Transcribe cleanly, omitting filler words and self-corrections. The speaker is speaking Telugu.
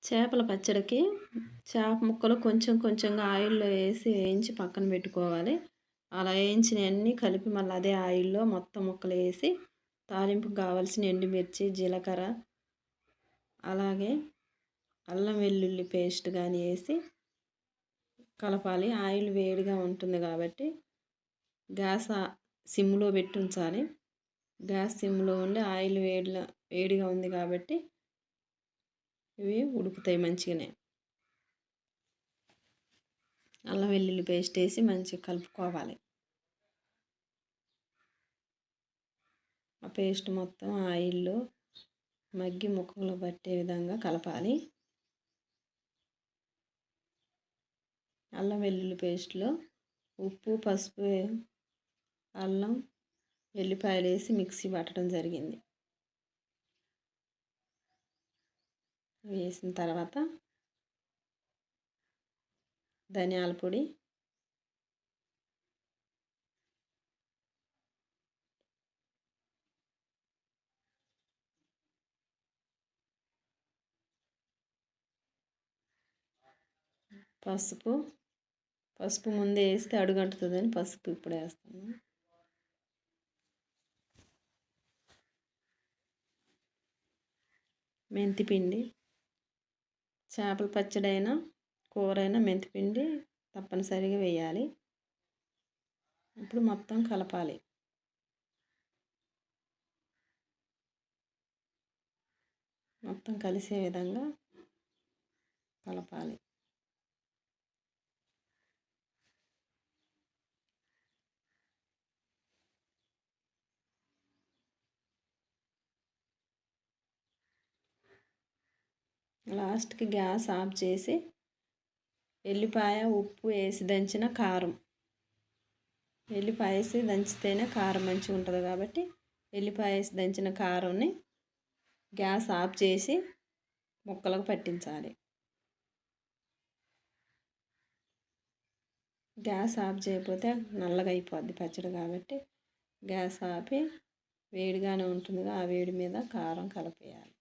చేపల పచ్చడికి చేప ముక్కలు కొంచెం కొంచెంగా ఆయిల్‌లో వేసి వేయించి పక్కన పెట్టుకోవాలి. అలా వేయించినయన్నీ కలిపి మళ్ళీ అదే ఆయిల్‌లో మొత్తం ముక్కలు వేసి తాలింపుకి కావాల్సిన ఎండుమిర్చి, జీలకర్ర, అలాగే అల్లం వెల్లుల్లి పేస్ట్ కానీ వేసి కలపాలి. ఆయిల్ వేడిగా ఉంటుంది కాబట్టి గ్యాస్ సిమ్‌లో పెట్టి ఉంచాలి. గ్యాస్ సిమ్‌లో ఉండి ఆయిల్ వేడిగా ఉంది కాబట్టి ఇవి ఉడుకుతాయి మంచిగానే. అల్లం వెల్లుల్లి పేస్ట్ వేసి మంచిగా కలుపుకోవాలి. ఆ పేస్ట్ మొత్తం ఆయిల్లో మగ్గి ముక్కలు పట్టే విధంగా కలపాలి. అల్లం వెల్లుల్లి పేస్ట్లో ఉప్పు, పసుపు, అల్లం, వెల్లిపాయలు వేసి మిక్సీ పట్టడం జరిగింది. వేసిన తర్వాత ధనియాల పొడి, పసుపు ముందే వేస్తే అడుగంటుతుందని పసుపు ఇప్పుడు వేస్తాను. మెంతిపిండి, చేపల పచ్చడైనా కూరైనా మెంతిపిండి తప్పనిసరిగా వేయాలి. ఇప్పుడు మొత్తం కలపాలి. మొత్తం కలిసే విధంగా కలపాలి. లాస్ట్కి గ్యాస్ ఆఫ్ చేసి ఎల్లిపాయ, ఉప్పు వేసి దంచిన కారం, ఎల్లిపాయ వేసి దంచితేనే కారం మంచిగా ఉంటుంది కాబట్టి ఎల్లిపాయ వేసి దంచిన కారంని గ్యాస్ ఆఫ్ చేసి ముక్కలకు పట్టించాలి. గ్యాస్ ఆఫ్ చేయకపోతే నల్లగా అయిపోద్ది పచ్చడి కాబట్టి గ్యాస్ ఆపి వేడిగానే ఉంటుందిగా ఆ వేడి మీద కారం కలిపేయాలి.